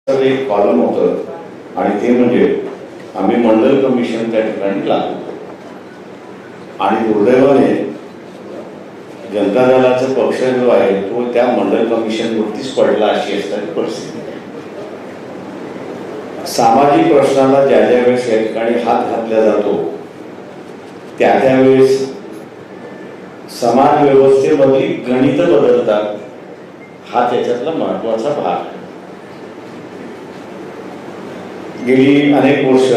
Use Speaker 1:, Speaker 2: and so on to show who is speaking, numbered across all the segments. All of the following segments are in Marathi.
Speaker 1: तर एक कॉलम होतं आणि ते म्हणजे आम्ही मंडल कमिशन त्या ठिकाणी लागू आणि दुर्दैवाने जनता दलाचा पक्ष जो आहे तो त्या मंडल कमिशनवरतीच पडला अशी असणारी परिस्थिती. सामाजिक प्रश्नाला ज्या ज्या वेळेस या ठिकाणी हात घातला जातो त्या त्यावेळेस समाज व्यवस्थेमधली गणित बदलतात हा त्याच्यातला महत्वाचा भाग आहे. गेली अनेक वर्ष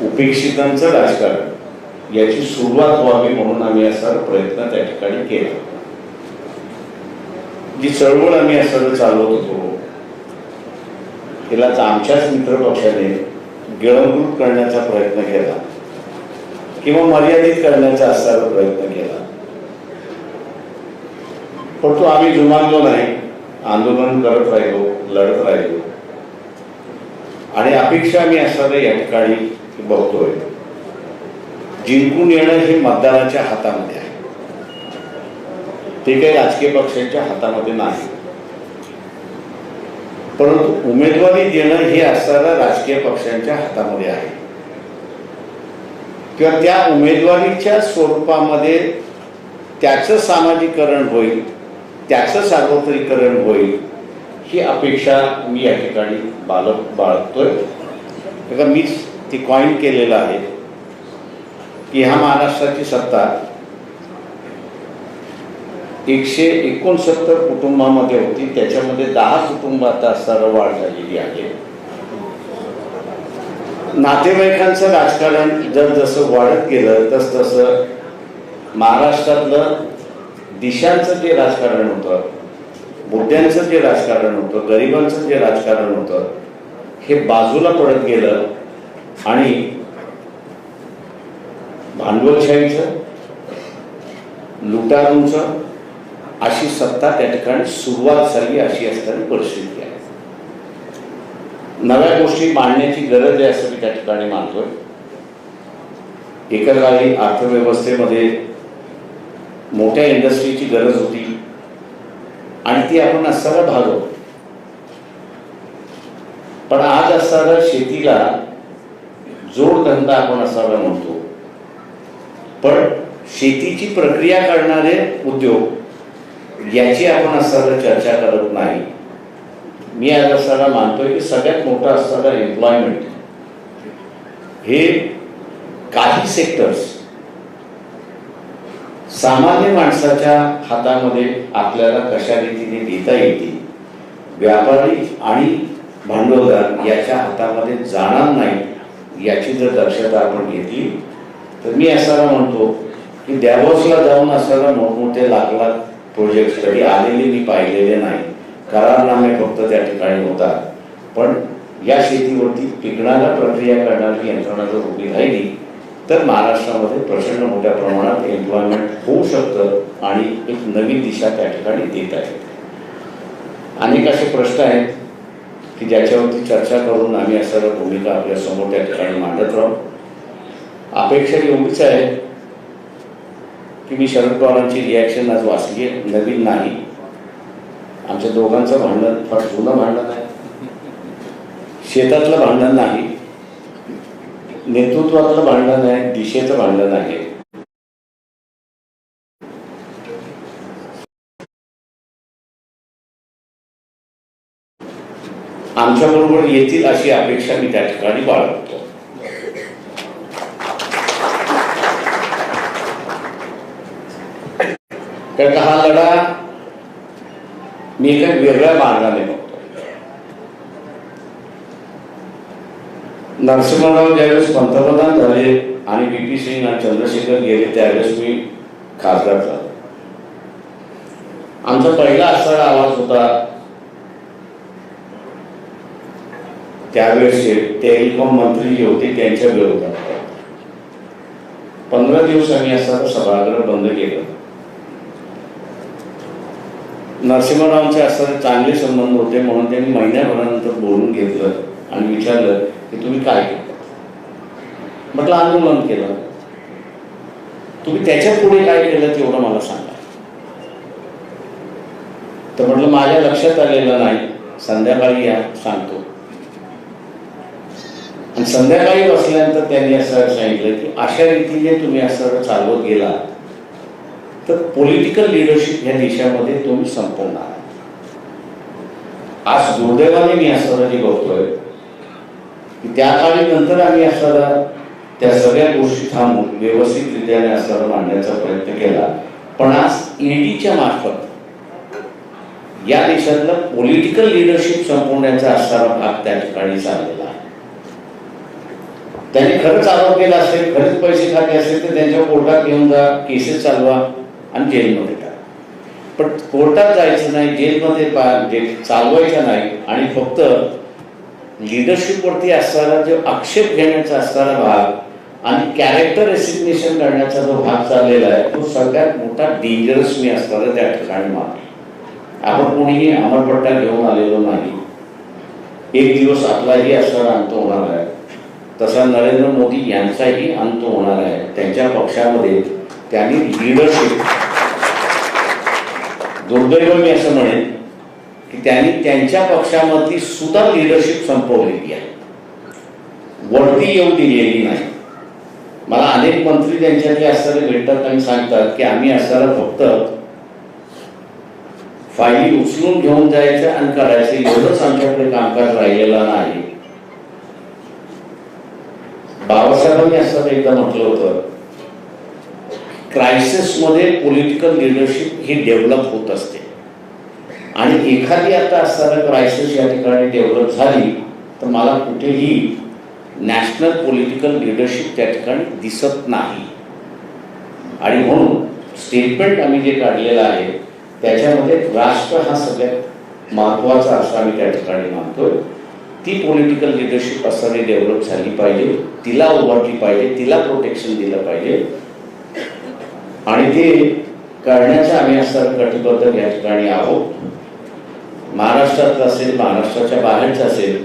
Speaker 1: उपेक्षितांचं राजकारण याची सुरुवात व्हावी म्हणून आम्ही असा प्रयत्न त्या ठिकाणी केला. जी चळवळ आम्ही असं चालवत होतो तिलाच आमच्याच मित्रपक्षाने गिळंकृत करण्याचा प्रयत्न केला किंवा मर्यादित करण्याचा असा प्रयत्न केला, पण तो आम्ही जुमानलो नाही. आंदोलन करत राहिलो, लढत राहिलो आणि अपेक्षा आम्ही असणारे या ठिकाणी बघतोय. जिंकून येणं हे मतदाराच्या हातामध्ये आहे, ते काही राजकीय पक्षांच्या हातामध्ये नाही. परंतु उमेदवारी देणं हे असणाऱ्या राजकीय पक्षांच्या हातामध्ये आहे किंवा त्या उमेदवारीच्या स्वरूपामध्ये त्याचं सामाजिकरण होईल, त्याचं सार्वत्रिकरण होईल ही अपेक्षा मी या ठिकाणी बाळगतोय. कारण मीच ती कॉइन केलेलं आहे की ह्या महाराष्ट्राची सत्ता 169 कुटुंबामध्ये होती, त्याच्यामध्ये 10 कुटुंब आता असताना वाढ झालेली आहे. नातेवाईकांचं राजकारण जर जसं वाढत गेलं तस तसं महाराष्ट्रातलं दिशांचं जे राजकारण होतं, मुद्द्यांचं जे राजकारण होतं, गरिबांचं जे राजकारण होतं हे बाजूला पडत गेलं आणि भांडवलशाहीचं, लुटारूंचं अशी सत्ता त्या ठिकाणी सुरुवात झाली अशी असणारी परिस्थिती आहे. नव्या गोष्टी मांडण्याची गरज आहे असं मी त्या ठिकाणी मानतोय. एका काळी अर्थव्यवस्थेमध्ये मोठ्या इंडस्ट्रीची गरज होती आणि ती आपण असताना भागवतो, पण आज असताना शेतीला जोडधंदा आपण असावा म्हणतो, पण शेतीची प्रक्रिया करणारे उद्योग याची आपण असताना चर्चा करत नाही. मी आज असताना मानतोय की सगळ्यात मोठा असताना एम्प्लॉयमेंट हे काही सेक्टर्स सामान्य माणसाच्या हातामध्ये आपल्याला कशा रीतीने देता येतील, व्यापारी आणि भांडवलदार याच्या हातामध्ये जाणार नाही याची जर दक्षता आपण घेतली तर मी असायला म्हणतो की डॅव्होसला जाऊन असताना मोठमोठे लाख लाख प्रोजेक्ट कधी आलेले मी पाहिलेले नाही. करारनामे फक्त त्या ठिकाणी होतात, पण या शेतीवरती पिकणाऱ्या प्रक्रिया करणारी यंत्रणा जर उभी राहिली तर महाराष्ट्रामध्ये प्रचंड मोठ्या प्रमाणात एम्प्लॉयमेंट होऊ शकतं आणि एक नवीन दिशा त्या ठिकाणी देत आहे. अनेक असे प्रश्न आहेत की ज्याच्यावरती चर्चा करून आम्ही असं भूमिका आपल्या समोर त्या ठिकाणी मांडत राहू. अपेक्षा एवढीच आहे की मी शरद पवारांची रिॲक्शन आज वाचली आहे, नवीन नाही. आमच्या दोघांचं भांडण फार जुनं भांडण आहे, शेतातलं भांडण नाही, नेतृत्वातलं भांडण आहे, दिशेचं भांडण आहे. आमच्या बरोबर येतील अशी अपेक्षा मी त्या ठिकाणी बाळगतो. कारण हा लढा मी एका वेगळ्या मार्गाने बघतो. नरसिंहराव ज्यावेळेस पंतप्रधान झाले आणि VP सिंग आणि चंद्रशेखर गेले त्यावेळेस मी खासदार झालो. आमचा पहिला असा आवाज होता त्यावेळेस टेलिकॉम मंत्री जे होते त्यांच्या विरोधात. 15 दिवस आम्ही असा सभागृह बंद केलं. नरसिंहरावांचे असताना चांगले संबंध होते म्हणून त्यांनी महिन्याभरानंतर बोलून घेतलं आणि विचारलं की तुम्ही काय केलं. म्हटलं आंदोलन केलं. तुम्ही त्याच्या पुढे काय केलं तेवढं मला सांगा. तर म्हटलं माझ्या लक्षात आलेलं नाही, संध्याकाळी या सांगतो. आणि संध्याकाळी बसल्यानंतर त्यांनी असं सांगितलं की अशा रीतीने तुम्ही असं चालवत गेला तर पॉलिटिकल लिडरशिप ह्या देशामध्ये तुम्ही संपवणार. आज दुर्दैवाने मी असं जे बघतोय की त्या काळी नंतर आम्ही असं त्या सगळ्या गोष्टी थांबून व्यवस्थितरित्याने असं मांडण्याचा प्रयत्न केला. पण आज ईडीच्या मार्फत या देशातलं पॉलिटिकल लिडरशिप संपवण्याचा असणारा भाग त्या ठिकाणी चाललेला आहे. त्यांनी खरंच आरोप केला असेल, खरंच पैसे खाते असेल तर त्यांच्या कोर्टात घेऊन जा, केसेस चालवा आणि जेलमध्ये टाका. पण कोर्टात जायचं नाही, जेलमध्ये चालवायचं नाही आणि फक्त लिडरशिपवरती असणारा जो आक्षेप घेण्याचा असणारा भाग आणि कॅरेक्टर एसिग्नेशन करण्याचा जो भाग चाललेला आहे तो सगळ्यात मोठा डेंजरस मी असणारा त्या ठिकाणी मानतो. आपण कोणीही अमरपट्टा घेऊन आलेलो नाही. एक दिवस आपलाही असणारा अंत होणार आहे, तसा नरेंद्र मोदी यांचाही अंत होणार आहे. त्यांच्या पक्षामध्ये त्यांनी लिडरशिप, दुर्दैव मी असं म्हणेन की त्यांनी त्यांच्या पक्षामधली सुद्धा लिडरशिप संपवलेली आहे, वरती येऊ दिलेली नाही. मला अनेक मंत्री त्यांच्याकडे असणारे भेटतात आणि सांगतात की आम्ही असणारा फक्त फाईली उचलून घेऊन जायचं आणि करायचं, एवढंच आमच्याकडे कामकाज राहिलेलं नाही. बाबासाहेबांनी असं एकदा म्हटलं होतं, क्रायसिसमध्ये पॉलिटिकल लिडरशिप ही डेव्हलप होत असते आणि एखादी आता असताना क्रायसिस या ठिकाणी डेव्हलप झाली तर मला कुठेही नॅशनल पॉलिटिकल लिडरशिप त्या ठिकाणी दिसत नाही. आणि म्हणून स्टेटमेंट आम्ही जे काढलेलं आहे त्याच्यामध्ये राष्ट्र हा सगळ्यात महत्त्वाचा असं आम्ही त्या ठिकाणी मानतोय. ती पॉलिटिकल लिडरशिप असताना डेव्हलप झाली पाहिजे, तिला उभारली पाहिजे, तिला प्रोटेक्शन दिलं पाहिजे आणि ते करण्याचं आम्ही असं कटिबद्ध या ठिकाणी आहोत. महाराष्ट्रात असेल, महाराष्ट्राच्या बाहेरचं असेल,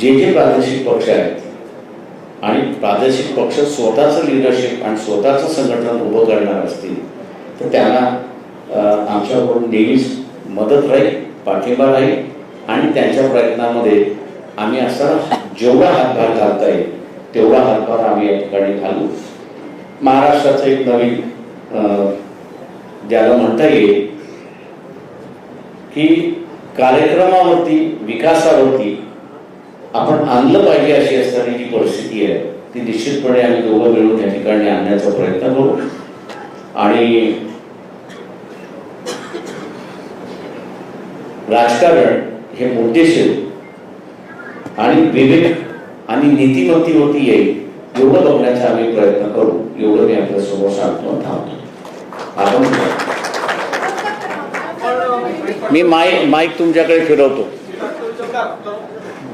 Speaker 1: जे प्रादेशिक पक्ष आहेत आणि प्रादेशिक पक्ष स्वतःचं लिडरशिप आणि स्वतःचं संघटन उभं करणार असतील तर त्यांना आमच्याकडून नेहमीच मदत राहील, पाठिंबा राहील आणि त्यांच्या प्रयत्नामध्ये आम्ही असा जेवढा हातभार घालता येईल तेवढा हातभार आम्ही या ठिकाणी घालू. महाराष्ट्राचं एक नवीन ज्याला म्हणता येईल की कार्यक्रमावरती, विकासावरती आपण आणलं पाहिजे अशी असणारी जी परिस्थिती आहे ती निश्चितपणे आम्ही दोघं मिळून या ठिकाणी आणण्याचा प्रयत्न करू. आणि राजकारण हे मुद्देशीर आणि विवेक आणि नीतिमत्तेवरती येईल एवढं बघण्याचा आम्ही प्रयत्न करू, एवढं मी आपल्या समोर सांगतो. आपण मी माईक तुमच्याकडे फिरवतो,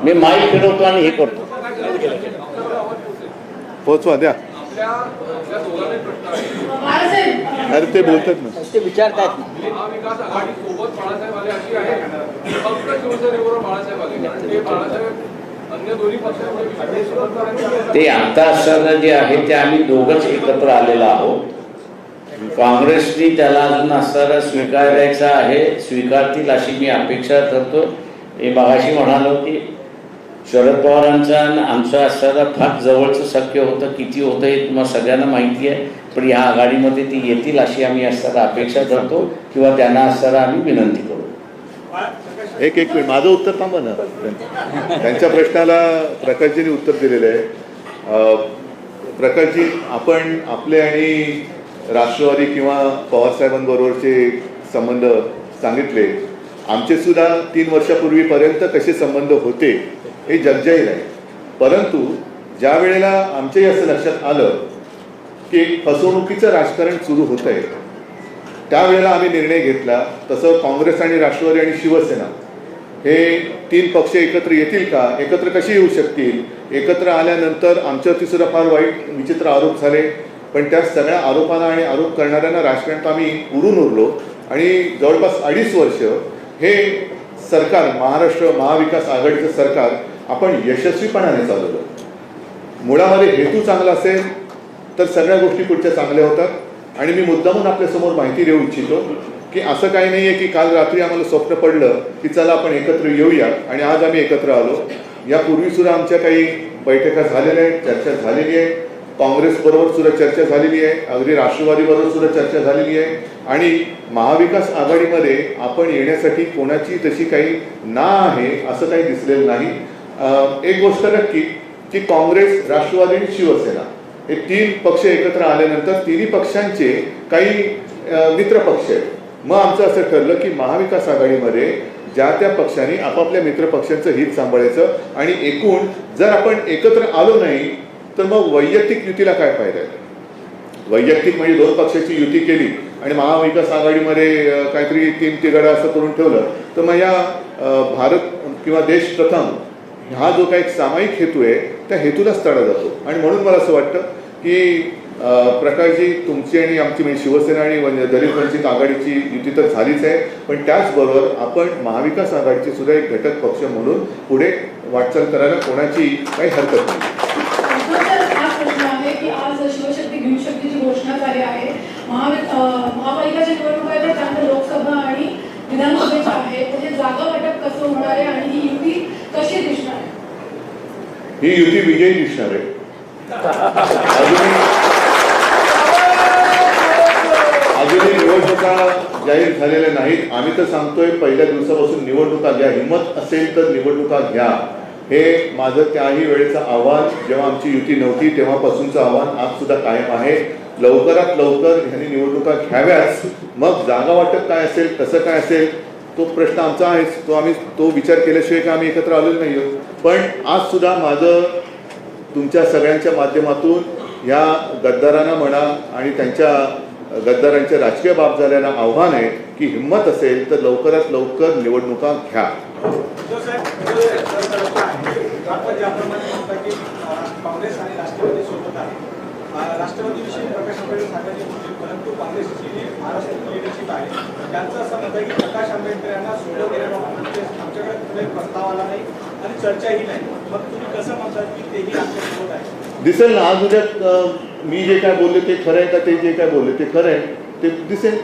Speaker 1: मी माईक फिरवतो आणि हे करतो.
Speaker 2: पोचवा द्या. अरे ते बोलतात ना,
Speaker 3: ते विचारतात.
Speaker 4: महाविकास आघाडी सोबत बाळासाहेब आले अशी आहे, फक्त शिवसेनेबरोबर बाळासाहेब आले, ते बाळासाहेब अन्य दोन्ही पक्षांमध्ये
Speaker 1: ते आता असताना जे आहे ते आम्ही दोघंच एकत्र आलेलो आहोत. काँग्रेसनी त्याला अजून असताना स्वीकारायचा आहे, स्वीकारतील अशी मी अपेक्षा करतो. हे मगाशी म्हणालो की शरद पवारांचा आणि आमचा असताना फार जवळचं शक्य होतं, किती होतं हे तुम्हाला सगळ्यांना माहिती आहे. पण ह्या आघाडीमध्ये ती येतील अशी आम्ही असताना अपेक्षा करतो किंवा त्यांना असताना आम्ही विनंती करू.
Speaker 2: एक मिनिट, माझं उत्तर थांबा ना. त्यांच्या प्रश्नाला प्रकाशजींनी उत्तर दिलेलं आहे. प्रकाशजी, आपण आपले आणि राष्ट्रवादी किंवा पवारसाहेबांबरोबरचे संबंध सांगितले. आमचे सुद्धा 3 वर्षापूर्वीपर्यंत कसे संबंध होते हे जगजाहीर आहे. परंतु ज्या वेळेला आमच्याही असं लक्षात आलं की फसवणुकीचं राजकारण सुरू होत आहे त्यावेळेला आम्ही निर्णय घेतला. तसं काँग्रेस आणि राष्ट्रवादी आणि शिवसेना हे 3 पक्ष एकत्र येतील का, एकत्र कशी येऊ शकतील, एकत्र आल्यानंतर आमच्यावरती सुद्धा फार वाईट विचित्र आरोप झाले. पण त्या सगळ्या आरोपांना आणि आरोप करणाऱ्यांना राजकारणात आम्ही उरून उरलो आणि जवळपास 2.5 वर्ष हे सरकार, महाराष्ट्र महाविकास आघाडीचं सरकार आपण यशस्वीपणाने चालवलं. मुळामध्ये हेतू चांगला असेल तर सगळ्या गोष्टी पुढच्या चांगल्या होतात. आणि मी मुद्दामून आपल्यासमोर माहिती देऊ इच्छितो की असं काही नाही आहे की काल रात्री आम्हाला स्वप्न पडलं की चला आपण एकत्र येऊया आणि आज आम्ही एकत्र आलो. यापूर्वी सुद्धा आमच्या काही बैठका झालेल्या आहेत, चर्चा झालेली आहे. काँग्रेसबरोबर सुद्धा चर्चा झालेली आहे, अगदी राष्ट्रवादीबरोबर सुद्धा चर्चा झालेली आहे. आणि महाविकास आघाडीमध्ये आपण येण्यासाठी कोणाची तशी काही ना आहे असं काही दिसलेलं नाही. एक गोष्ट नक्की की काँग्रेस, राष्ट्रवादी आणि शिवसेना हे 3 पक्ष एकत्र आल्यानंतर तिन्ही पक्षांचे काही मित्र पक्ष आहेत. मग आमचं असं ठरलं की महाविकास आघाडीमध्ये ज्या त्या पक्षांनी आपापल्या मित्र पक्षांचं हित सांभाळायचं आणि एकूण जर आपण एकत्र आलो नाही तर मग वैयक्तिक युतीला काय फायदा आहे. वैयक्तिक म्हणजे 2 पक्षाची युती केली आणि महाविकास आघाडीमध्ये काहीतरी 3 तिघडा असं करून ठेवलं तर मग या भारत किंवा देश प्रथम हा जो काही सामायिक हेतू आहे त्या हेतूलाच तडा जातो. आणि म्हणून मला असं वाटतं की प्रकाशजी, तुमची आणि आमची म्हणजे शिवसेना आणि दलित वंचित आघाडीची युती तर झालीच आहे, पण त्याचबरोबर आपण महाविकास आघाडीचे सुद्धा एक घटक पक्ष म्हणून पुढे वाटचाल करायला कोणाची काही हरकत नाही.
Speaker 3: हा प्रश्न आहे की आज शिवशक्ती भीमशक्तीची घोषणा झाली आहे. महापालिकाच्या निवडणुका आहेत, त्यानंतर लोकसभा आणि विधानसभेच्या आहेत. हे जागा वाटप कसं होणार आहे आणि ही युती कशी दिसणार आहे?
Speaker 2: ही युती विजयी दिसणार आहे. अजूनही निवडणुका जाहीर झालेल्या नाहीत. आम्ही तर सांगतोय पहिल्या दिवसापासून निवडणुका घ्या, हिंमत असेल तर निवडणुका घ्या. हे माझं त्याही वेळेचं आव्हान, जेव्हा आमची युती नव्हती तेव्हापासूनचं आव्हान आज सुद्धा कायम आहे. लवकरात लवकर ह्यांनी निवडणुका घ्याव्याच. मग जागा वाटप काय असेल, कसं काय असेल तो प्रश्न आमचा आहेच. तो विचार केल्याशिवाय का आम्ही एकत्र आलेलो नाही आहोत. पण आज सुद्धा माझं तुमच्या सगळ्यांच्या माध्यमातून ह्या गद्दारांना म्हणा आणि त्यांच्या गद्दारांच्या राजकीय बाब झाल्याला आव्हान आहे की हिंमत असेल तर लवकरात लवकर निवडणुका घ्या.
Speaker 5: काँग्रेस आणि राष्ट्रवादी सोबत आहे. राष्ट्रवादीविषयी प्रकाश आंबेडकर सांगायचे होते, परंतु काँग्रेसची जी महाराष्ट्राची लिडरशिप आहे त्यांचं असं मत आहे की प्रकाश आंबेडकर यांना सोडलं गेल्याबाबत आमच्याकडे कुठलाही प्रस्ताव आला नाही आणि चर्चाही नाही. मग तुम्ही कसं म्हणतात की तेही आमच्यासोबत आहे?
Speaker 2: दिसेल ना, आज उद्या मी जे काय बोलले ते खरं आहे का, ते जे काय बोलले ते खरं आहे ते दिसेल.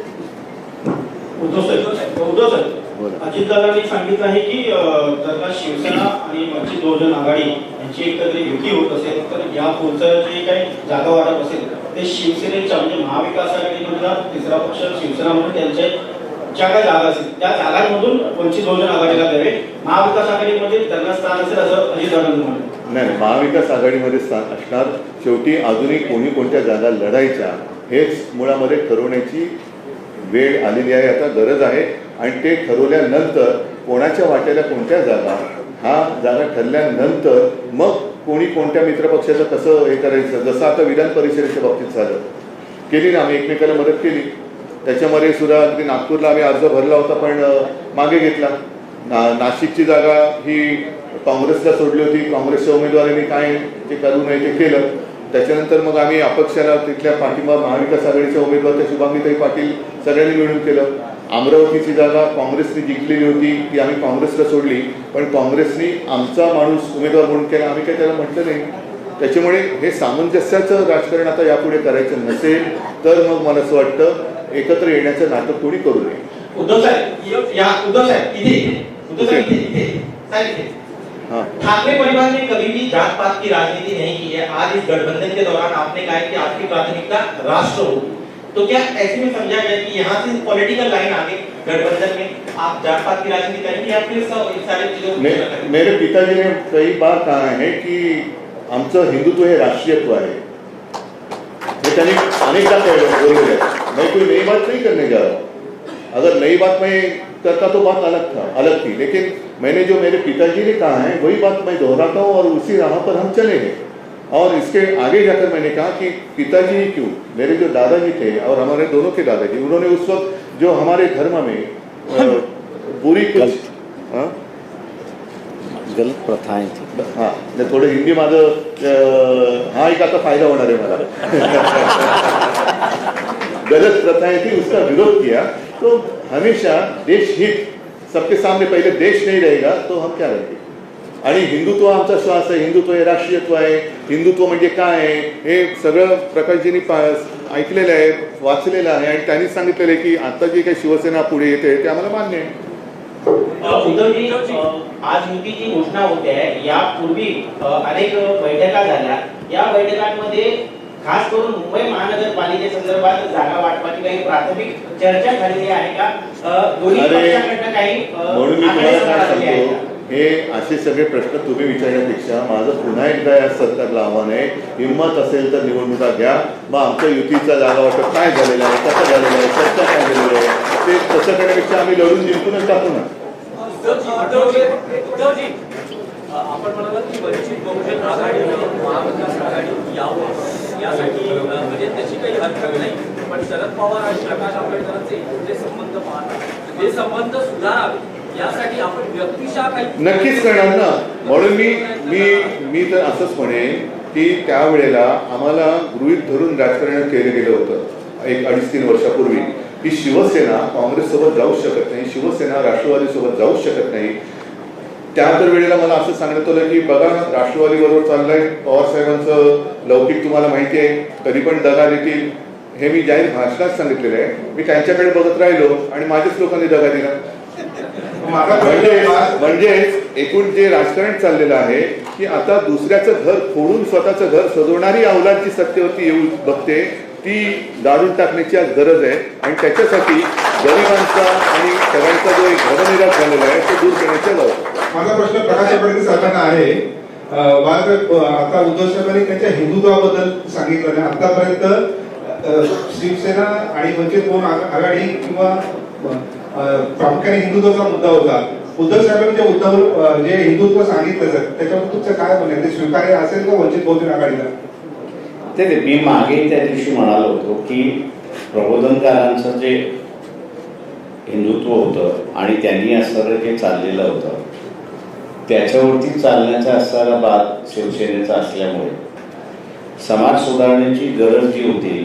Speaker 6: उद्धव सर, अजितदादांनी सांगितलं आहे की जर का शिवसेना आणि वंचित बहुजन आघाडी यांची एकत्र युती होत असेल तर या पुढचं जे काही जागा वाटप असेल ते शिवसेनेच्या म्हणजे महाविकास आघाडीमधला तिसरा पक्ष शिवसेना म्हणून त्यांच्या ज्या काही जागा असतील त्या जागांमधून वंचित बहुजन आघाडीला द्यावे. महाविकास आघाडीमध्ये त्यांना स्थान असेल असं अजितदादांनी म्हटलं.
Speaker 2: नाही, महाविकास आघाडीमध्ये स्थान असणार. शेवटी अजूनही कोणी कोणत्या जागा लढायच्या हेच मुळामध्ये ठरवण्याची वेळ आलेली आहे, आता गरज आहे. आणि ते ठरवल्यानंतर कोणाच्या वाट्याला कोणत्या जागा, हा जागा ठरल्यानंतर मग कोणी कोणत्या मित्रपक्षाचं कसं हे करायचं. जसं आता विधान परिषदेच्या बाबतीत झालं, केली ना, आम्ही एकमेकाला मदत केली. त्याच्यामध्ये सुद्धा अगदी नागपूरला आम्ही अर्ज भरला होता पण मागे घेतला. नाशिकची जागा ही काँग्रेसला सोडली होती. काँग्रेसच्या उमेदवारांनी काय ते करू नये ते केलं. त्याच्यानंतर मग आम्ही अपक्षाला तिथल्या पाठिंबा महाविकास आघाडीच्या उमेदवार त्या शुभांगीताई पाटील सगळ्यांनी मिळून केलं. अमरावतीची जागा काँग्रेसने जिंकलेली होती ती आम्ही काँग्रेसला सोडली, पण काँग्रेसने आमचा माणूस उमेदवार म्हणून केला, आम्ही काही त्याला म्हटलं नाही. त्याच्यामुळे हे सामंजस्याचं राजकारण आता यापुढे करायचं नसेल तर मग मला असं वाटतं एकत्र येण्याचं नाटक कोणी करू नये.
Speaker 6: उद्धव साहेब इथे
Speaker 2: हाँ,
Speaker 7: ठाकरे परिवार ने कभी भी जात पात की राजनीति नहीं की है. आज इस गठबंधन के दौरान आपने कहा कि आपकी प्राथमिकता राष्ट्र होगी, तो क्या ऐसे में समझा गया कि यहाँ से पॉलिटिकल लाइन आगे गठबंधन में आप जात पात की राजनीति करेंगे या फिर सारी चीजों
Speaker 2: मेरे पिताजी ने कई बार कहा है कि आमचं हिंदुत्व हे राष्ट्रीयत्व आहे. हे त्यांनी अनेकदा बोललेलं आहे. मैं कोई नई बात नहीं करने जा रहा हूँ. अगर नई बात मैं करता तो बात अलग थी, लेकिन मैंने जो मेरे पिताजी ने कहा है वही बात मैं दोहराता हूँ और उसी राह पर हम चले हैं. और इसके आगे जाकर मैंने कहा कि पिताजी ही क्यों, मेरे जो दादाजी थे और हमारे दोनों के दादाजी, उन्होंने उस वक्त जो हमारे धर्म में बुरी कुछ
Speaker 1: गलत प्रथाएं थी.
Speaker 2: हाँ, थोडं हिंदी माझं हा एक आता फायदा होणार आहे मला. गलत प्रथाएं थी, उसका विरोध किया. तो हमेशा देश हित सबके सामने, पहले देश नहीं रहेगा तो हम क्या रहेंगे. आणि हिंदुत्व आमचा श्वास आहे, हिंदुत्व हे राष्ट्रीयत्व आहे, हिंदुत्व म्हणजे काय आहे हे सगळं प्रकाशजींनी ऐकलेलं आहे, वाचलेलं आहे आणि त्यांनी सांगितलेलं आहे की आता जी काही शिवसेना पुढे येते ते आम्हाला मान्य आहे.
Speaker 7: उद्धवजी, आज युतीची घोषणा होते आहे. यापूर्वी अनेक बैठका झाल्या. या बैठकांमध्ये खास करून मुंबई महानगरपालिकेसंदर्भात जागा वाटपाची काही प्राथमिक चर्चा झालेली आहे का? दोन्ही पक्षाकडनं काही
Speaker 2: म्हणून मी तुम्हाला काय सांगतो, हे असे सगळे प्रश्न तुम्ही विचारण्यापेक्षा माझं पुन्हा एकदा या सरकारला आव्हान आहे, हिंमत असेल तर निवडणुका घ्या. मग आमच्या युतीचा जागा वाटप काय झालेलं आहे, कसं झालेलं आहे, चर्चा काय झालेली आहे ते तसं करण्यापेक्षा आम्ही लढून जिंकूनच टाकू ना.
Speaker 8: उद्धवजी, आपण म्हणालात की वंचित बहुजन आघाडी महाविकास आघाडी यावं यासाठी म्हणजे त्याची काही हरकत नाही, पण शरद पवार आणि प्रकाश आंबेडकरांचे जे संबंध पाहतात ते संबंध सुधारावे यासाठी आपण व्यक्तिशः काही
Speaker 2: नक्कीच करणार ना. म्हणून मी तर असंच म्हणेन की त्यावेळेला आम्हाला गृहीत धरून राजकारण केलं गेलं होतं 1-2.5-3 वर्षापूर्वी की शिवसेना काँग्रेससोबत जाऊ शकत नाही, शिवसेना राष्ट्रवादीसोबत जाऊ शकत नाही. त्या तर वेळेला मला असं सांगण्यात आलं की बघा राष्ट्रवादीबरोबर चाललंय, पवारसाहेबांचं लौकिक तुम्हाला माहिती आहे, कधी पण दगा देतील हे मी जाहीर भाषणात सांगितलेलं आहे. मी त्यांच्याकडे बघत राहिलो आणि माझ्याच लोकांनी दगा दिला. म्हणजे एकूण जे राजकारण चाललेलं आहे की आता दुसऱ्याचं घर फोडून स्वतःचं घर सजवणारी अवलाद जी सत्तेवरती येऊ बघते ती दाढून टाकण्याची आज गरज आहे आणि त्याच्यासाठी गरिबांचा आणि सगळ्यांचा जो एक धर्मनिराश झालेला आहे तो दूर करण्याच्या जाऊ.
Speaker 9: माझा प्रश्न प्रकाश आंबेडकर साहेबांना आहे. आता उद्धव साहेबांनी त्यांच्या हिंदुत्वाबद्दल सांगितलं नाही. आतापर्यंत शिवसेना आणि वंचित बहुजन आघाडी किंवा प्रामुख्याने हिंदुत्वाचा मुद्दा होता. उद्धव साहेबांनी जे हिंदुत्व सांगितलं सर त्याच्यावर तुमचं काय म्हणणं, ते स्वीकार्य असेल का वंचित बहुजन आघाडीला?
Speaker 1: ते मी मागे त्या दिवशी म्हणालो होतो की प्रबोधनकारांचं जे हिंदुत्व होतं आणि त्यांनी असणारं जे चाललेलं होतं त्याच्यावरती चालण्याचा असणारा बाद शिवसेनेचा असल्यामुळे समाज सुधारण्याची गरज जी होती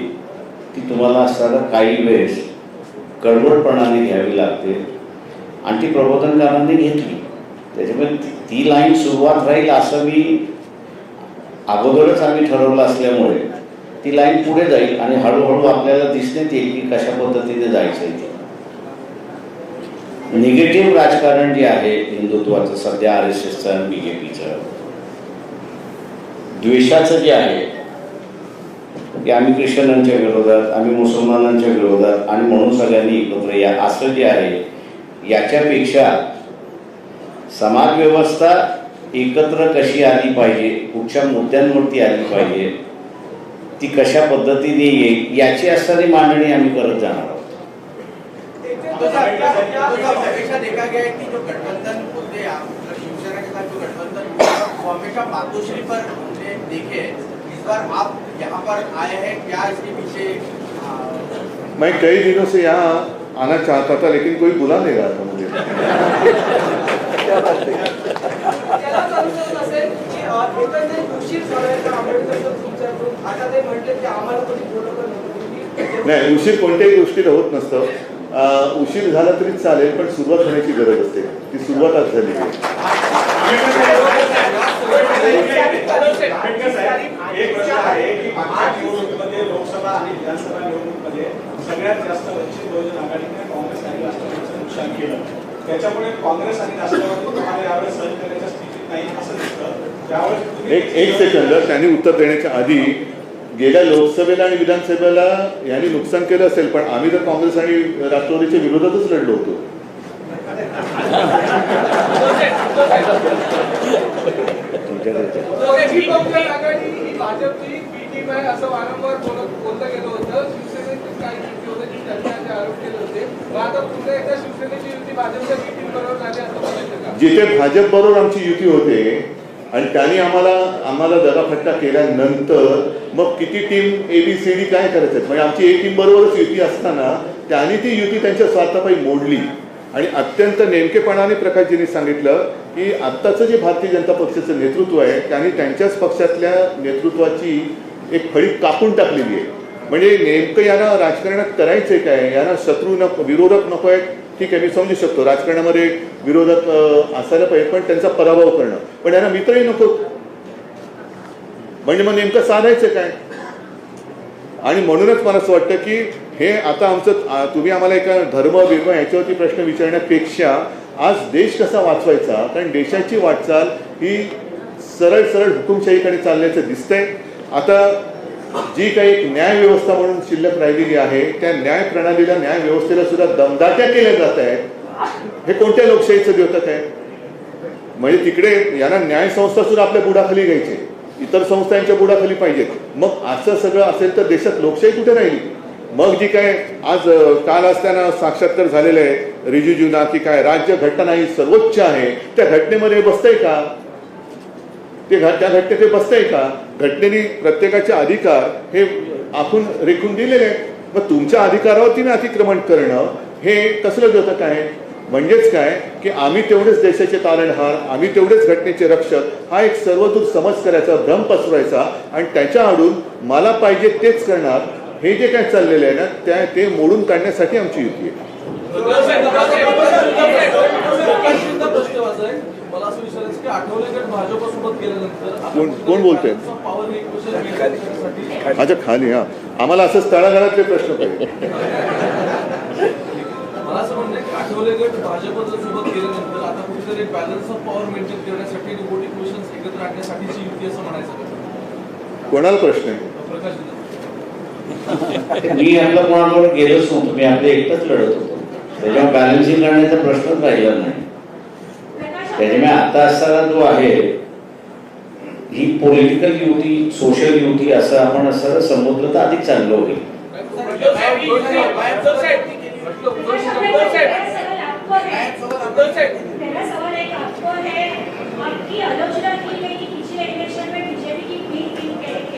Speaker 1: ती तुम्हाला असणारा काही वेळेस कडवटपणाने घ्यावी लागते आणि ती प्रबोधनकारांनी घेतली. त्याच्यामुळे ती लाईन सुरुवात राहील असं मी अगोदरच आम्ही ठरवलं असल्यामुळे ती लाईन पुढे जाईल आणि हळूहळू आपल्याला दिसण्यात येईल की कशा पद्धतीने जायचं आहे ते. निगेटिव्ह राजकारण जे आहे हिंदुत्वाचं सध्या RSSचं आणि BJPचं द्वेषाचं जे आहे की आम्ही ख्रिश्चनांच्या विरोधात, आम्ही मुसलमानांच्या विरोधात आणि म्हणून सगळ्यांनी एकत्र या असं जे आहे याच्यापेक्षा समाजव्यवस्था एकत्र कशी आली पाहिजे, कुठच्या मुद्द्यांवरती आली पाहिजे, ती कशा पद्धतीने येईल याची असणारी मांडणी आम्मी करत जाणार आहोत.
Speaker 10: देखा गया है कि जो गठबंधन होते हैं शिवसेना के साथ जो गठबंधन वो हमेशा मातोश्री पर हमने देखे, इस बार आप यहाँ पर आए हैं, क्या इसके पीछे?
Speaker 2: मैं कई दिनों से यहाँ आना चाहता था लेकिन कोई बुला नहीं रहा था मुझे. नाही, उशीर कोणत्याही गोष्टीला होत नसतं. उशीर झाला तरी चालेल पण सुरुवात होण्याची गरज असते, ती सुरुवात आज झाली आहे.
Speaker 5: एक प्रश्न आहे की मागच्या निवडणुकीमध्ये लोकसभा आणि विधानसभा निवडणुकीमध्ये सगळ्यात जास्त वंचित बहुजन आघाडीने काँग्रेस आणि राष्ट्रवादीचं नुकसान केलं. त्याच्यामुळे काँग्रेस आणि राष्ट्रवादी तुम्हाला यावेळेस सहन करण्याच्या स्थितीत नाही असं दिसतं. त्यावेळेस
Speaker 2: एक सेकंद, त्यांनी उत्तर देण्याच्या आधी गेल्या लोकसभेला आणि विधानसभेला यांनी नुकसान केलं असेल पण आम्ही तर काँग्रेस आणि राष्ट्रवादीच्या विरोधातच लढलो होतो.
Speaker 4: आघाडी ही भाजपची बी टीम आहे असं वारंवार बोललं गेलं होतं. शिवसेनेचे काही युती होते की त्यांचे आरोप केले होते. मग आता पुन्हा एकदा शिवसेनेची युती भाजपच्या बी टीम बरोबर झाली असं म्हणायचं का?
Speaker 2: जिथे भाजप बरोबर आमची युती होते आणि त्यांनी आम्हाला दगाफटका केल्यानंतर मग किती टीम ABCD काय करायचं, म्हणजे आमची एक टीम बरोबरच युती असताना त्यांनी ती युती त्यांच्या स्वार्थापायी मोडली. आणि अत्यंत नेमकेपणाने प्रकाशजींनी सांगितलं की आत्ताचं जे भारतीय जनता पक्षाचं नेतृत्व आहे त्यांनी त्यांच्याच पक्षातल्या नेतृत्वाची एक फळी कापून टाकलेली आहे. म्हणजे नेमकं यांना राजकारणात करायचंय काय, यांना शत्रू नको, विरोधक नको आहेत ठीक आहे, मी समजू शकतो राजकारणामध्ये विरोधक असायला पाहिजे, पण त्यांचा पराभव करणं, पण यांना मित्रही नको, म्हणजे मग नेमकं साधायचं काय? आणि म्हणूनच मला असं वाटतं की हे आता आमचं तुम्ही आम्हाला एका धर्म बिर्म याच्यावरती प्रश्न विचारण्यापेक्षा आज देश कसा वाचवायचा, कारण देशाची वाटचाल ही सरळ सरळ हुकुमशाहीकडे चालल्याचं दिसतंय. आता जी काही एक न्याय व्यवस्था म्हणून शिल्लक राहिलेली आहे त्या न्याय प्रणालीला, न्याय व्यवस्थेला सुद्धा दमदाट्या केल्या जात आहेत. हे कोणत्या लोकशाहीचं द्योतक आहे? म्हणजे तिकडे यांना न्याय संस्था सुद्धा आपल्या बुडाखाली घ्यायचे, इतर संस्थांच्या बुडाखाली पाहिजेत. मग असं सगळं असेल तर देशात लोकशाही कुठे राहिली? मग जी काय आज काल असताना साक्षात्कार झालेलं आहे रिजिजूंना की काय राज्य घटना ही सर्वोच्च आहे, त्या घटनेमध्ये बसतंय का? त्या घटनेत ते बसतंय का? घटनेने प्रत्येकाचे अधिकार हे आखून रेखून दिलेले आहेत. मग तुमच्या अधिकारावरती अतिक्रमण करणं हे कसलं द्योतक आहे? म्हणजेच काय की आम्ही तेवढेच देशाचे तारणहार, आम्ही तेवढेच घटनेचे रक्षक, हा एक सर्वदूर समज करायचा, भ्रम पसरवायचा आणि त्याच्या आडून मला पाहिजे तेच करणार, हे जे काय चाललेलं आहे ना ते मोडून काढण्यासाठी आमची युती आहे.
Speaker 4: मला असं विचारायचं की आठवले गट भाजपसोबत गेल्यानंतर
Speaker 2: कोण बोलतोय? अच्छा खाली, हा आम्हाला असं तळागाळातले प्रश्न पाहिजे.
Speaker 4: मला असं म्हणणं की आठवले गट भाजपसोबत गेल्यानंतर आता कुठेतरी बॅलन्स ऑफ पॉवर मेंटेन करण्यासाठी रिपोर्टिंग क्वेश्चन्स एकत्र आणण्यासाठीची युती असं म्हणायचं.
Speaker 2: कोणाला प्रश्न आहे?
Speaker 4: प्रकाश
Speaker 1: मी आपलं कोणाबरोबर गेलोच नव्हतो, मी आपले एकटंच लढत होतो, त्याच्यामुळे बॅलन्सिंग करण्याचा प्रश्नच राहिला नाही. त्याच्यामुळे आता असताना जो आहे ही पॉलिटिकल युती, सोशल युती असं आपण असं समजलं तर अधिक चांगलं होईल.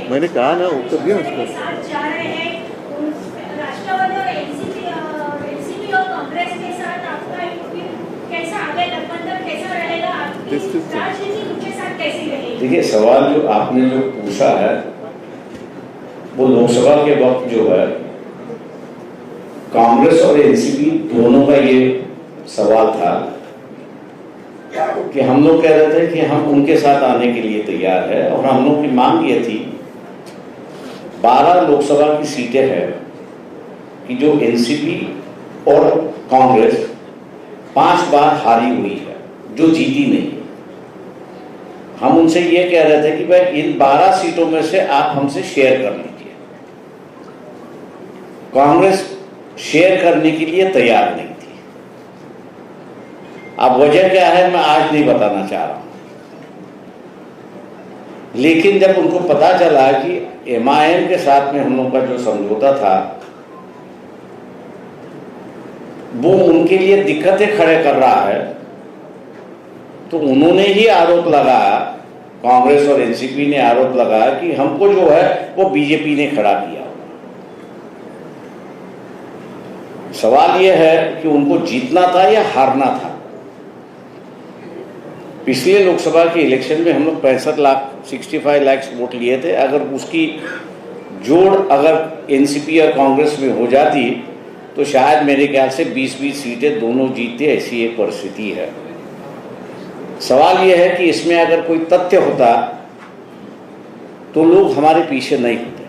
Speaker 2: मैंने कहा ना उत्तर दिया उसको.
Speaker 1: देखिए सवाल जो आपने जो पूछा है वो लोकसभा के वक्त जो है कांग्रेस और एनसीपी दोनों का ये सवाल था कि हम लोग कह रहे थे कि हम उनके साथ आने के लिए तैयार है, और हम लोग की मांग ये थी 12 लोकसभा की सीटें हैं कि जो एनसीपी और कांग्रेस 5 बार हारी हुई है, जो जीती नहीं। हम उनसे ये कह रहे थे कि भाई इन 12 सीटों में से आप हमसे शेयर कर लीजिए। कांग्रेस शेयर करने के लिए तैयार नहीं थी। अब वजह क्या है मैं आज नहीं बताना चाह रहा हूं, लेकिन जब उनको पता चला कि एमआईएम के साथ में हम लोग का जो समझौता था वो उनके लिए दिक्कतें खड़े कर रहा है, तो उन्होंने ही आरोप लगाया, कांग्रेस और एनसीपी ने आरोप लगाया कि हमको जो है वो बीजेपी ने खड़ा किया। सवाल यह है कि उनको जीतना था या हारना था। पिछले लोकसभा के इलेक्शन में हम लोग 65 लाख वोट लिए थे। अगर उसकी जोड़ अगर एनसीपी और कांग्रेस में हो जाती तो शायद मेरे ख्याल से 20-20 सीटें दोनों जीतते, ऐसी एक परिस्थिति है। सवाल यह है कि इसमें अगर कोई तथ्य होता तो लोग हमारे पीछे नहीं होते,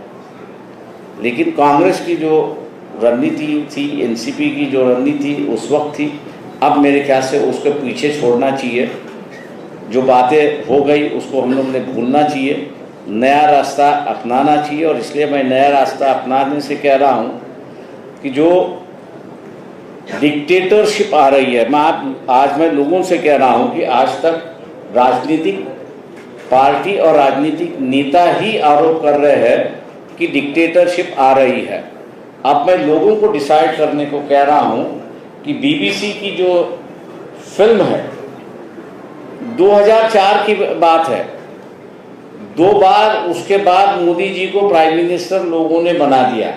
Speaker 1: लेकिन कांग्रेस की जो रणनीति थी, एनसीपी की जो रणनीति उस वक्त थी, अब मेरे ख्याल से उसको पीछे छोड़ना चाहिए। जो बातें हो गई उसको हम लोग ने भूलना चाहिए, नया रास्ता अपनाना चाहिए। और इसलिए मैं नया रास्ता अपनाने से कह रहा हूँ कि जो डिक्टेटरशिप आ रही है, आज मैं लोगों से कह रहा हूँ कि आज तक राजनीतिक पार्टी और राजनीतिक नेता ही आरोप कर रहे हैं कि डिक्टेटरशिप आ रही है। अब मैं लोगों को डिसाइड करने को कह रहा हूँ कि बीबीसी की जो फिल्म है 2004 की बात है, 2 बार उसके बाद मोदी जी को प्राइम मिनिस्टर लोगों ने बना दिया।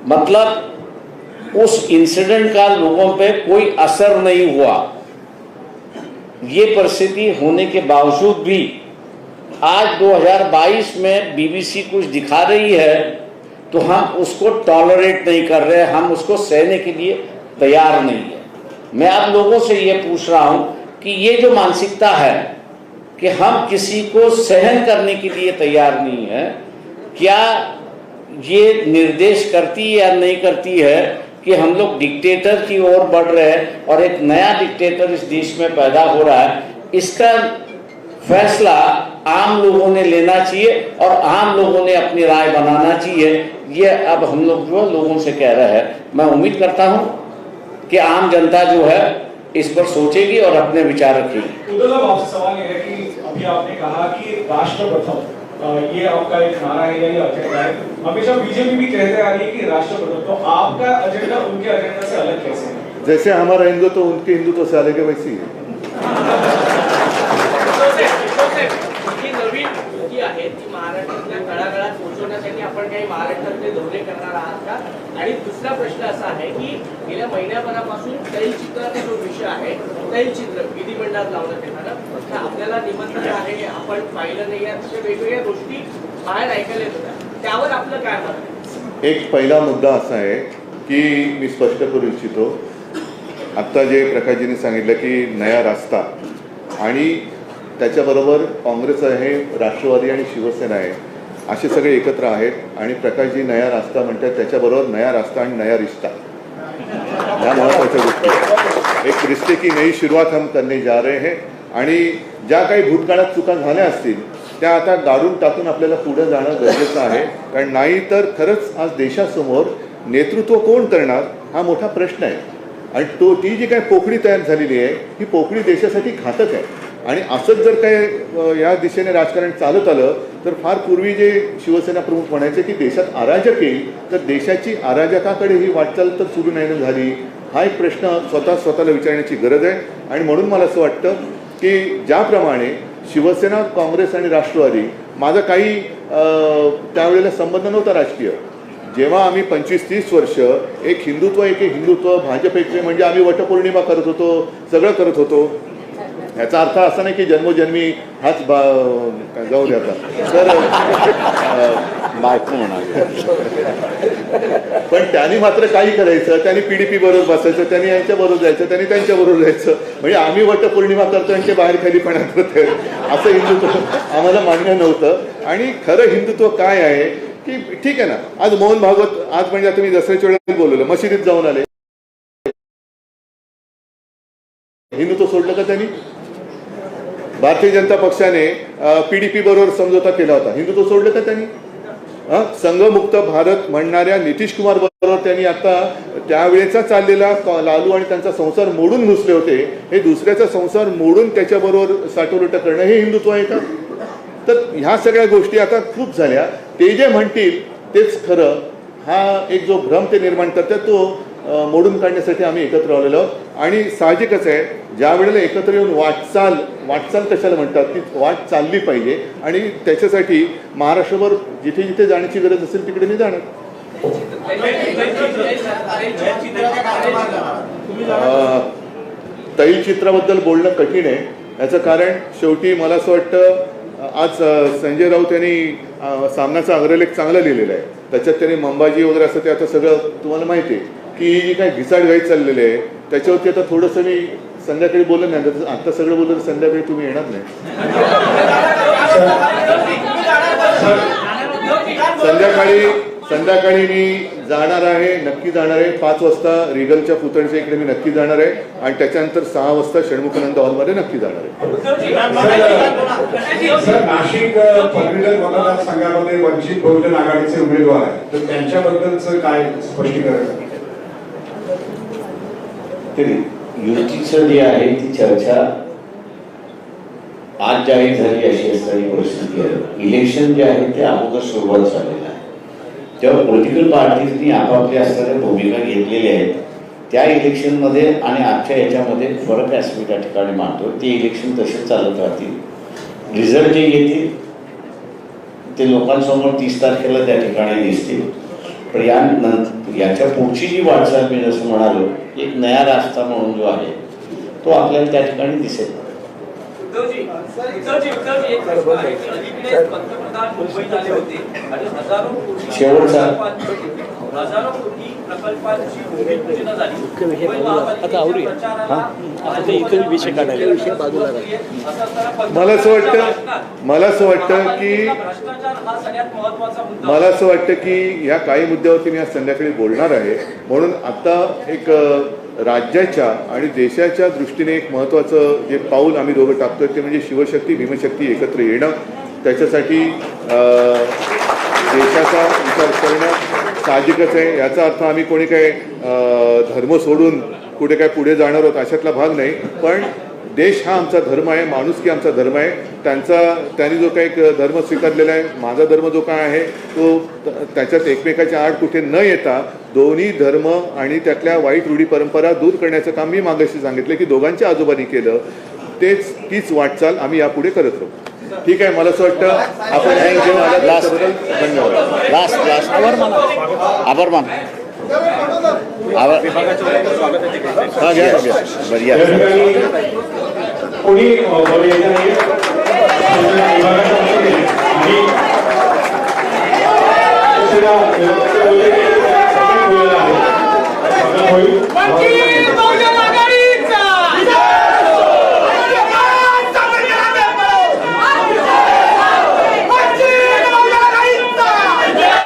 Speaker 1: मतलब उस इंसिडेंट का लोगों पे कोई असर नहीं हुआ। ये परिस्थिति होने के बावजूद भी आज 2022 में बीबीसी कुछ दिखा रही है तो हम उसको टॉलरेट नहीं कर रहे, हम उसको सहने के लिए तैयार नहीं है। मैं आप लोगों से ये पूछ रहा हूं कि ये जो मानसिकता है कि हम किसी को सहन करने के लिए तैयार नहीं है, क्या ये निर्देश करती या नहीं करती है कि हम लोग डिक्टेटर की ओर बढ़ रहे हैं और एक नया डिक्टेटर इस देश में पैदा हो रहा है? इसका फैसला आम लोगों ने लेना चाहिए और आम लोगों ने अपनी राय बनाना चाहिए। ये अब हम लोग जो लोगों से कह रहे हैं, मैं उम्मीद करता हूं कि आम जनता जो है इस पर सोचेगी और अपने विचार रखेगी।
Speaker 11: उद्धव साहब, आपसे सवाल ये है कि अभी आपने कहा कि राष्ट्र प्रथम, ये आपका एक नारा है या ये एजेंडा है। हमेशा बीजेपी भी कहते आ रही है कि राष्ट्र प्रथम, तो आपका एजेंडा उनके एजेंडा से अलग कैसे है?
Speaker 2: जैसे हमारा हिंदुत्व उनके हिंदुत्व से अलग है वैसी है।
Speaker 8: ही नवीन युती आहे ती महाराष्ट्रातल्या तळागाळात पोहोचवण्यासाठी आपण काही महाराष्ट्रातले धोरणे करणार आहात का? आणि दुसरा प्रश्न असा आहे की गेल्या महिन्याभरापासून तैलचित्राचा जो विषय आहे, तैलचित्र विधिमंडळात लावण्यात येणार, आपल्याला निमंत्रण आहे, आपण पाहिलं नाही, अशा वेगवेगळ्या गोष्टी बाहेर ऐकायला येत होत्या, त्यावर आपलं काय मत आहे?
Speaker 2: एक पहिला मुद्दा असा आहे की मी स्पष्ट करू इच्छितो, आत्ता जे प्रकाशजींनी सांगितलं की नया रास्ता आणि त्याच्याबरोबर काँग्रेस आहे, राष्ट्रवादी आणि शिवसेना आहे, असे सगळे एकत्र आहेत आणि प्रकाशजी नया रास्ता म्हणतात, त्याच्याबरोबर नया रास्ता आणि नया रिश्ता, ह्या महत्त्वाच्या गोष्टी। एक रिश्ते की नई शुरुआत हम करने जा रहे हैं आणि ज्या काही भूतकाळात चुका झाल्या असतील त्या आता गाडून टाकून आपल्याला पुढे जाणं गरजेचं आहे, कारण नाही तर खरंच आज देशासमोर नेतृत्व कोण करणार हा मोठा प्रश्न आहे आणि ती जी काही पोकळी तयार झालेली आहे ही पोकळी देशासाठी घातक आहे आणि असंच जर काय या दिशेने राजकारण चालत आलं तर फार पूर्वी जे शिवसेना प्रमुख म्हणायचे की देशात अराजक येईल, तर देशाची अराजकाकडे ही वाटचाल तर सुरू नाही झाली, हा एक प्रश्न स्वतःला विचारण्याची गरज आहे। आणि म्हणून मला असं वाटतं की ज्याप्रमाणे शिवसेना, काँग्रेस आणि राष्ट्रवादी, माझा काही त्यावेळेला संबंध नव्हता राजकीय, जेव्हा आम्ही 25-30 वर्ष एक हिंदुत्व भाजप एकटे म्हणजे आम्ही वटपौर्णिमा करत होतो, सगळं करत होतो, याचा अर्थ असा नाही की जन्मोजन्मी हाच जाऊ द्याचा, तर
Speaker 1: बायको म्हणाले,
Speaker 2: पण त्यांनी मात्र काही करायचं, त्यांनी PDP बरोबर बसायचं, त्यांनी यांच्याबरोबर जायचं, त्यांनी त्यांच्याबरोबर जायचं, म्हणजे आम्ही वटपौर्णिमा करतो आणि ते बाहेर खालीपणा करतोय, असं हिंदुत्व आम्हाला मान्य नव्हतं। आणि खरं हिंदुत्व काय आहे की ठीक आहे ना, आज मोहन भागवत, आज म्हणजे आता मी दसऱ्याच्या वेळेला बोलवलं, मशिदीत जाऊन आले, हिंदुत्व सोडलं का त्यांनी? भारतीय जनता पक्षाने PDP बरोबर समझोता केला होता, हिंदुत्व सोडलं का त्यांनी? संघमुक्त भारत म्हणणाऱ्या नितीश कुमार बरोबर त्यांनी आता त्यावेळेचा चाललेला लालू आणि त्यांचा संसार मोडून घुसले होते, हे दुसऱ्याचा संसार मोडून त्याच्याबरोबर साठवलुट करणं हे हिंदुत्व आहे का? तर ह्या सगळ्या गोष्टी आता खूप झाल्या, ते जे म्हणतील तेच खरं, हा एक जो भ्रम ते निर्माण करतात तो मोडून काढण्यासाठी आम्ही एकत्र आलेलो आहोत। आणि साहजिकच आहे, ज्या वेळेला एकत्र येऊन वाटचाल कशाला म्हणतात, ती वाट चालली पाहिजे आणि त्याच्यासाठी महाराष्ट्रभर जिथे जिथे जाण्याची गरज असेल तिकडे मी जाणार। तैलचित्राबद्दल बोलणं कठीण आहे, याचं कारण शेवटी मला असं वाटतं, आज संजय राऊत यांनी सामनाचा अग्रलेख चांगला लिहिलेला आहे, त्याच्यात त्यांनी मंबाजी वगैरे असं ते आता सगळं तुम्हाला माहिती आहे की जी काही घिसाडघाई चाललेली आहे त्याच्यावरती आता थोडंसं मी संध्याकाळी बोललं नाही, आता सगळं बोललं तर संध्याकाळी तुम्ही येणार नाही। संध्याकाळी मी जाणार आहे, नक्की जाणार आहे, 5 वाजता रिगलच्या पुतळीच्या इकडे मी नक्की जाणार आहे आणि त्याच्यानंतर 6 वाजता षण्मुखानंद हॉलमध्ये नक्की जाणार आहे।
Speaker 9: सर, नाशिक पदवीधर मतदारसंघामध्ये वंचित बहुजन आघाडीचे उमेदवार आहेत, तर त्यांच्याबद्दलचं काय स्पष्टीकरण?
Speaker 1: युतीचं जे आहे ती चर्चा आज जाहीर झाली अशी असणारी परिस्थिती आहे। इलेक्शन जे आहे ते अगोदर सुरुवात झालेलं आहे, तेव्हा पॉलिटिकल पार्टीजनी आपापल्या असणाऱ्या भूमिका घेतलेल्या आहेत, त्या इलेक्शनमध्ये आणि आजच्या याच्यामध्ये फरक आहे असं मी त्या ठिकाणी मानतो। ते इलेक्शन तसेच चालत राहतील, रिझल्ट जे येतील ते लोकांसमोर 30 तारखेला त्या ठिकाणी दिसतील, पण याच्या पुढची जी वाटचाल मी जसं म्हणालो, एक नया रास्ता म्हणून जो आहे तो आपल्याला त्या ठिकाणी दिसेल।
Speaker 8: उद्धवजी एक प्रश्न आहे की अलीकडेच पंतप्रधान मुंबईत आले होते आणि
Speaker 1: शेवटचा.
Speaker 8: हजारो कोटी प्रकल्पांची भूमिपूजन झाली. मुंबई महापालिकेच्या प्रचाराला असं असताना
Speaker 2: मला असं वाटतं की
Speaker 8: भ्रष्टाचार हा सगळ्यात महत्त्वाचा मुद्दा.
Speaker 2: मला असं वाटतं की या काही मुद्द्यावरती मी आज संध्याकाळी बोलणार आहे. म्हणून आता एक राज्याच्या आणि देशाच्या दृष्टीने एक महत्त्वाचं जे पाऊल आम्ही दोघं टाकतोय ते म्हणजे शिवशक्ती भीमशक्ती एकत्र येणं. त्याच्यासाठी देशाचा विचार करणं साहजिकच आहे. याचा अर्थ आम्ही कोणी काही धर्म सोडून कुठे काय पुढे जाणार आहोत अशातला भाग नाही. पण देश हा आमचा धर्म आहे, माणुसकी आमचा धर्म आहे. त्यांनी जो काही धर्म स्वीकारलेला आहे, माझा धर्म जो काय आहे तो त्याच्यात एकमेकाच्या आड कुठे न येता दोन्ही धर्म आणि त्यातल्या वाईट रूढी परंपरा दूर करण्याचं काम मी मागाशी सांगितलं की दोघांच्या आजोबांनी केलं. तीच वाटचाल आम्ही यापुढे करत राहू. ठीक आहे. मला असं वाटतं आपण त्याबद्दल धन्यवाद.
Speaker 1: लास्ट आभार मान हा घ्या बरं या.
Speaker 11: कोणी बोलायचं नाही. आणि